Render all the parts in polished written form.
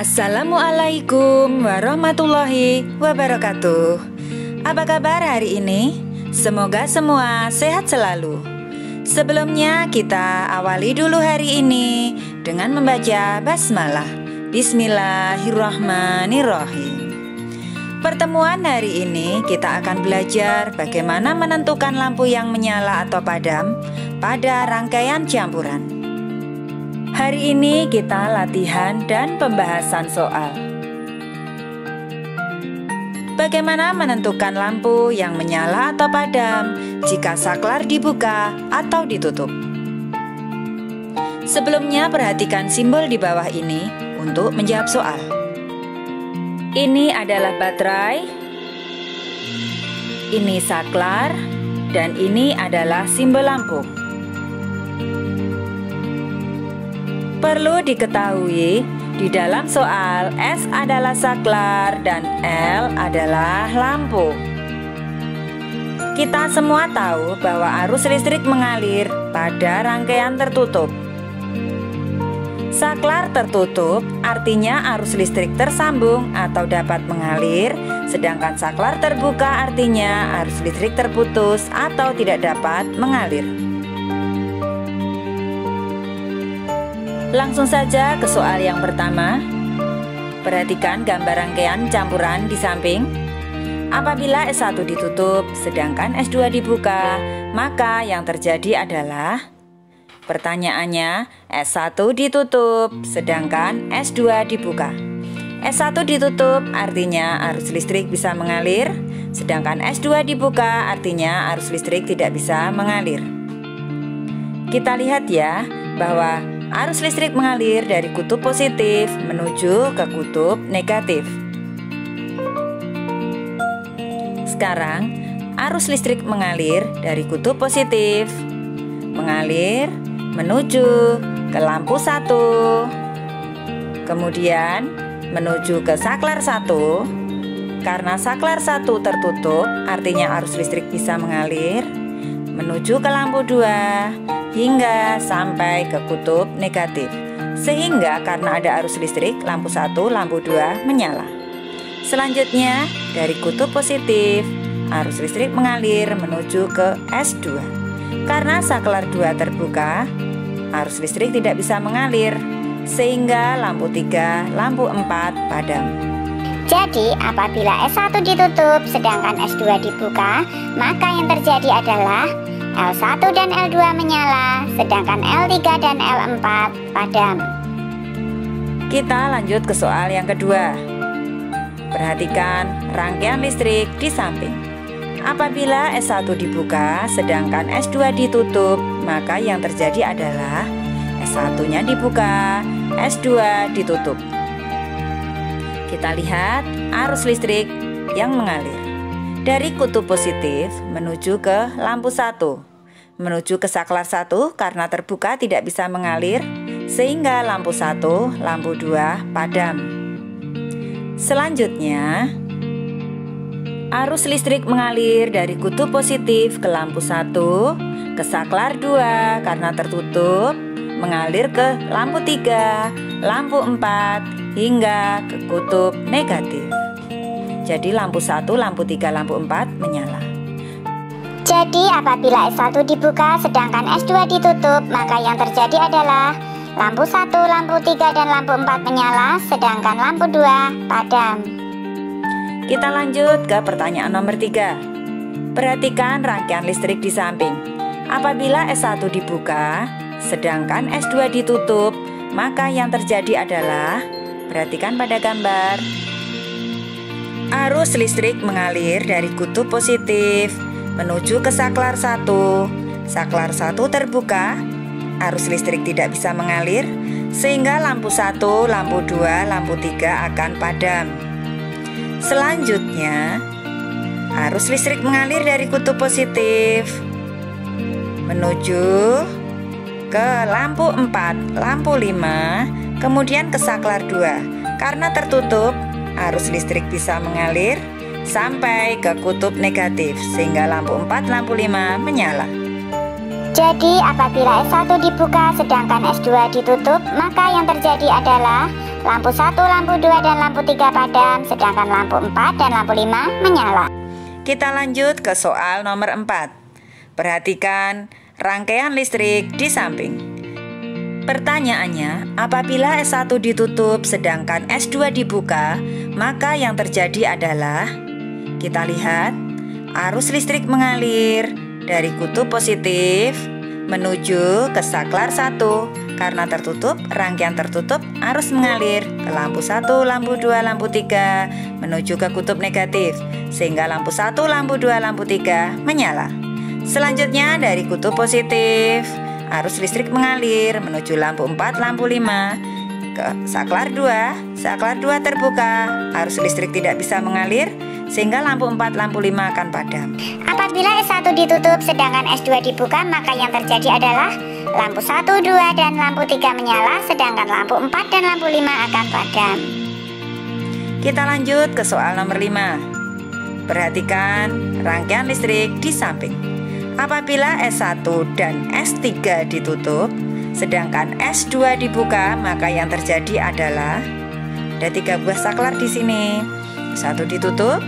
Assalamualaikum warahmatullahi wabarakatuh. Apa kabar hari ini? Semoga semua sehat selalu. Sebelumnya kita awali dulu hari ini dengan membaca basmalah. Bismillahirrahmanirrahim. Pertemuan hari ini kita akan belajar bagaimana menentukan lampu yang menyala atau padam pada rangkaian campuran. Hari ini kita latihan dan pembahasan soal. Bagaimana menentukan lampu yang menyala atau padam jika saklar dibuka atau ditutup? Sebelumnya perhatikan simbol di bawah ini untuk menjawab soal. Ini adalah baterai, ini saklar, dan ini adalah simbol lampu. Perlu diketahui, di dalam soal S adalah saklar dan L adalah lampu. Kita semua tahu bahwa arus listrik mengalir pada rangkaian tertutup. Saklar tertutup artinya arus listrik tersambung atau dapat mengalir, sedangkan saklar terbuka artinya arus listrik terputus atau tidak dapat mengalir. Langsung saja ke soal yang pertama. Perhatikan gambar rangkaian campuran di samping. Apabila S1 ditutup sedangkan S2 dibuka, maka yang terjadi adalah, pertanyaannya, S1 ditutup sedangkan S2 dibuka. S1 ditutup artinya arus listrik bisa mengalir, sedangkan S2 dibuka artinya arus listrik tidak bisa mengalir. Kita lihat ya bahwa arus listrik mengalir dari kutub positif menuju ke kutub negatif. Sekarang, arus listrik mengalir dari kutub positif, mengalir menuju ke lampu 1, kemudian menuju ke saklar 1. Karena saklar 1 tertutup, artinya arus listrik bisa mengalir menuju ke lampu 2 hingga sampai ke kutub negatif. Sehingga karena ada arus listrik, lampu 1, lampu 2 menyala. Selanjutnya, dari kutub positif, arus listrik mengalir menuju ke S2. Karena saklar 2 terbuka, arus listrik tidak bisa mengalir, sehingga lampu 3, lampu 4 padam. Jadi, apabila S1 ditutup sedangkan S2 dibuka, maka yang terjadi adalah L1 dan L2 menyala, sedangkan L3 dan L4 padam. Kita lanjut ke soal yang kedua. Perhatikan rangkaian listrik di samping. Apabila S1 dibuka sedangkan S2 ditutup, maka yang terjadi adalah S1-nya dibuka, S2 ditutup. Kita lihat arus listrik yang mengalir dari kutub positif menuju ke lampu 1, menuju ke saklar 1 karena terbuka tidak bisa mengalir, sehingga lampu 1, lampu 2 padam. Selanjutnya, arus listrik mengalir dari kutub positif ke lampu 1, ke saklar 2 karena tertutup, mengalir ke lampu 3, lampu 4, hingga ke kutub negatif. Jadi lampu 1, lampu 3, lampu 4 menyala. Jadi apabila S1 dibuka sedangkan S2 ditutup, maka yang terjadi adalah lampu 1, lampu 3, dan lampu 4 menyala, sedangkan lampu 2 padam. Kita lanjut ke pertanyaan nomor 3. Perhatikan rangkaian listrik di samping. Apabila S1 dibuka sedangkan S2 ditutup, maka yang terjadi adalah, perhatikan pada gambar, arus listrik mengalir dari kutub positif menuju ke saklar 1. Saklar 1 terbuka, arus listrik tidak bisa mengalir, sehingga lampu 1, lampu 2, lampu 3 akan padam. Selanjutnya, arus listrik mengalir dari kutub positif menuju ke lampu 4, lampu 5, kemudian ke saklar 2. Karena tertutup, arus listrik bisa mengalir sampai ke kutub negatif, sehingga lampu 4, lampu 5 menyala. Jadi apabila S1 dibuka sedangkan S2 ditutup, maka yang terjadi adalah lampu 1, lampu 2, dan lampu 3 padam, sedangkan lampu 4 dan lampu 5 menyala. Kita lanjut ke soal nomor 4. Perhatikan rangkaian listrik di samping. Pertanyaannya, apabila S1 ditutup sedangkan S2 dibuka, maka yang terjadi adalah, kita lihat, arus listrik mengalir dari kutub positif menuju ke saklar 1. Karena tertutup, rangkaian tertutup, arus mengalir ke lampu 1, lampu 2, lampu 3 menuju ke kutub negatif, sehingga lampu 1, lampu 2, lampu 3 menyala. Selanjutnya dari kutub positif, arus listrik mengalir menuju lampu 4, lampu 5 ke saklar 2. Saklar 2 terbuka, arus listrik tidak bisa mengalir sehingga lampu 4, lampu 5 akan padam. Apabila S1 ditutup sedangkan S2 dibuka, maka yang terjadi adalah lampu 1, 2, dan lampu 3 menyala, sedangkan lampu 4 dan lampu 5 akan padam. Kita lanjut ke soal nomor 5. Perhatikan rangkaian listrik di samping. Apabila S1 dan S3 ditutup, sedangkan S2 dibuka, maka yang terjadi adalah ada 3 buah saklar di sini. S1 ditutup,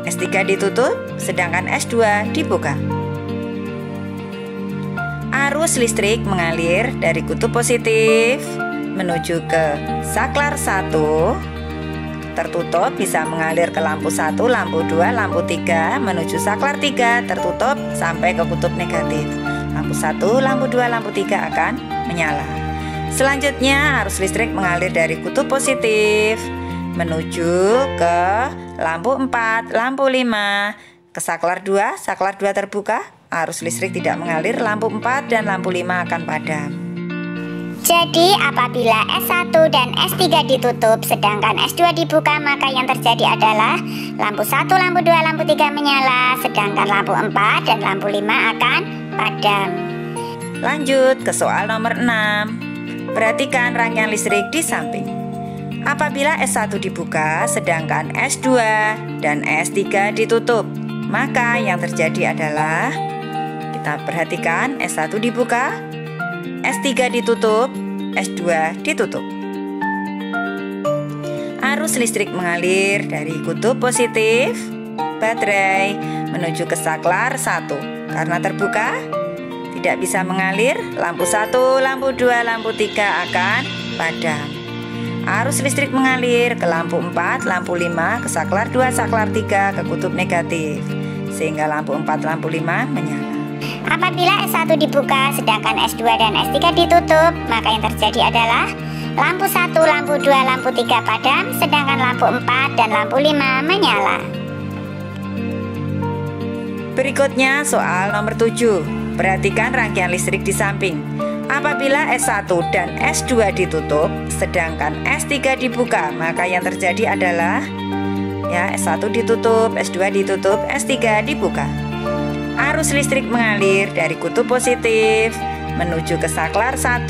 S3 ditutup, sedangkan S2 dibuka. Arus listrik mengalir dari kutub positif menuju ke saklar 1. Tertutup bisa mengalir ke lampu 1, lampu 2, lampu 3 menuju saklar 3, tertutup sampai ke kutub negatif. Lampu 1, lampu 2, lampu 3 akan menyala. Selanjutnya arus listrik mengalir dari kutub positif menuju ke lampu 4, lampu 5 ke saklar 2 terbuka, arus listrik tidak mengalir, lampu 4 dan lampu 5 akan padam. Jadi apabila S1 dan S3 ditutup sedangkan S2 dibuka, maka yang terjadi adalah lampu 1, lampu 2, lampu 3 menyala, sedangkan lampu 4 dan lampu 5 akan padam. Lanjut ke soal nomor 6. Perhatikan rangkaian listrik di samping. Apabila S1 dibuka sedangkan S2 dan S3 ditutup, maka yang terjadi adalah, kita perhatikan, S1 dibuka, S3 ditutup, S2 ditutup. Arus listrik mengalir dari kutub positif baterai menuju ke saklar 1. Karena terbuka, tidak bisa mengalir, lampu 1, lampu 2, lampu 3 akan padam. Arus listrik mengalir ke lampu 4, lampu 5 ke saklar 2, saklar 3 ke kutub negatif, sehingga lampu 4, lampu 5 menyala. Apabila S1 dibuka sedangkan S2 dan S3 ditutup, maka yang terjadi adalah lampu 1, lampu 2, lampu 3 padam, sedangkan lampu 4 dan lampu 5 menyala. Berikutnya soal nomor 7. Perhatikan rangkaian listrik di samping. Apabila S1 dan S2 ditutup, sedangkan S3 dibuka, maka yang terjadi adalah, S1 ditutup, S2 ditutup, S3 dibuka. Arus listrik mengalir dari kutub positif menuju ke saklar 1,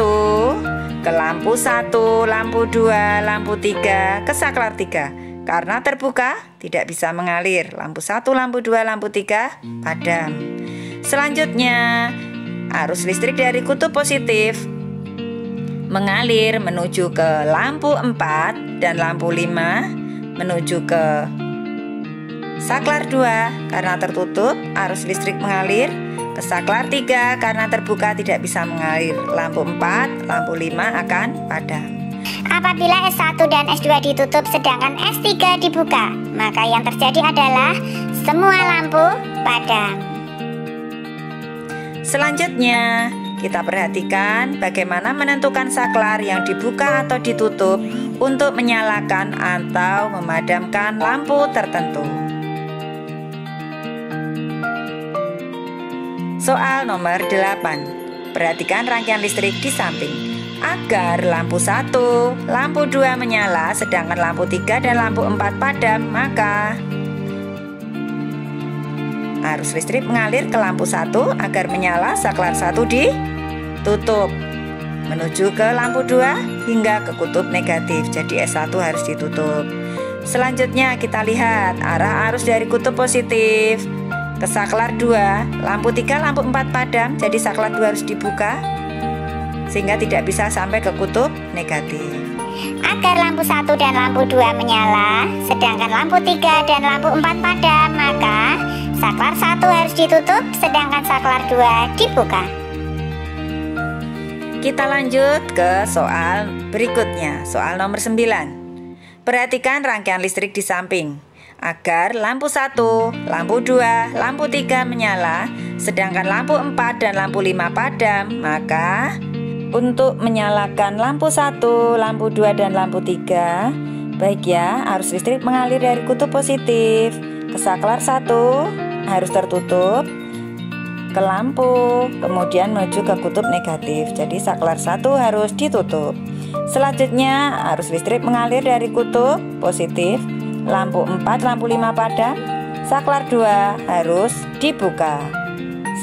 ke lampu 1, lampu 2, lampu 3 ke saklar 3. Karena terbuka, tidak bisa mengalir, lampu 1, lampu 2, lampu 3 padam. Selanjutnya, arus listrik dari kutub positif mengalir menuju ke lampu 4 dan lampu 5 menuju ke saklar 2. Karena tertutup, arus listrik mengalir ke saklar 3. Karena terbuka, tidak bisa mengalir, lampu 4, lampu 5 akan padam. Apabila S1 dan S2 ditutup sedangkan S3 dibuka, maka yang terjadi adalah semua lampu padam. Selanjutnya, kita perhatikan bagaimana menentukan saklar yang dibuka atau ditutup untuk menyalakan atau memadamkan lampu tertentu. Soal nomor 8. Perhatikan rangkaian listrik di samping. Agar lampu 1, lampu 2 menyala, sedangkan lampu 3 dan lampu 4 padam, maka arus listrik mengalir ke lampu 1 agar menyala, saklar 1 ditutup menuju ke lampu 2 hingga ke kutub negatif. Jadi S1 harus ditutup. Selanjutnya kita lihat arah arus dari kutub positif ke saklar 2, lampu 3, lampu 4 padam, jadi saklar 2 harus dibuka sehingga tidak bisa sampai ke kutub negatif. Agar lampu 1 dan lampu 2 menyala, sedangkan lampu 3 dan lampu 4 padam, maka saklar 1 harus ditutup, sedangkan saklar 2 dibuka. Kita lanjut ke soal berikutnya, soal nomor 9. Perhatikan rangkaian listrik di samping. Agar lampu 1, lampu 2, lampu 3 menyala, sedangkan lampu 4 dan lampu 5 padam, maka untuk menyalakan lampu 1, lampu 2, dan lampu 3, baik ya, arus listrik mengalir dari kutub positif ke saklar 1 harus tertutup, ke lampu, kemudian menuju ke kutub negatif. Jadi saklar 1 harus ditutup. Selanjutnya arus listrik mengalir dari kutub positif, lampu 4, lampu 5 padam, saklar 2 harus dibuka,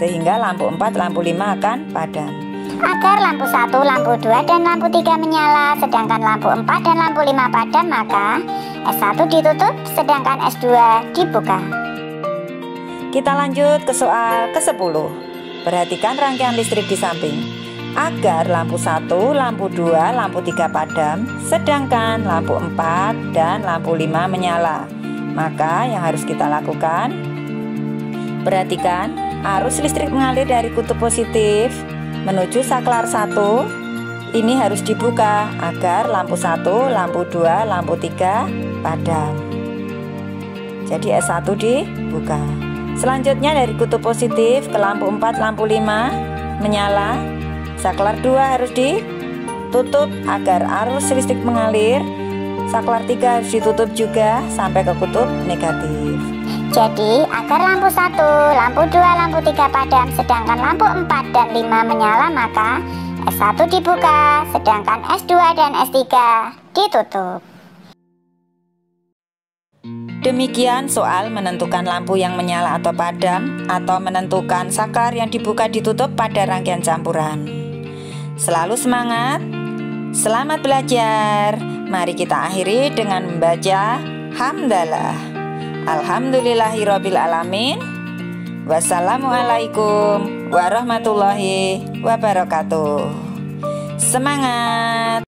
sehingga lampu 4, lampu 5 akan padam. Agar lampu 1, lampu 2, dan lampu 3 menyala, sedangkan lampu 4 dan lampu 5 padam, maka S1 ditutup, sedangkan S2 dibuka. Kita lanjut ke soal ke-10. Perhatikan rangkaian listrik di samping. Agar lampu 1, lampu 2, lampu 3 padam, sedangkan lampu 4 dan lampu 5 menyala, maka yang harus kita lakukan, perhatikan arus listrik mengalir dari kutub positif menuju saklar 1. Ini harus dibuka agar lampu 1, lampu 2, lampu 3 padam. Jadi S1 dibuka. Selanjutnya dari kutub positif ke lampu 4, lampu 5 menyala, saklar 2 harus ditutup agar arus listrik mengalir. Saklar 3 harus ditutup juga sampai ke kutub negatif. Jadi agar lampu 1, lampu 2, lampu 3 padam, sedangkan lampu 4 dan 5 menyala, maka S1 dibuka, sedangkan S2 dan S3 ditutup. Demikian soal menentukan lampu yang menyala atau padam, atau menentukan saklar yang dibuka ditutup pada rangkaian campuran. Selalu semangat, selamat belajar. Mari kita akhiri dengan membaca hamdalah. Alhamdulillahirabbil alamin. Wassalamualaikum warahmatullahi wabarakatuh. Semangat.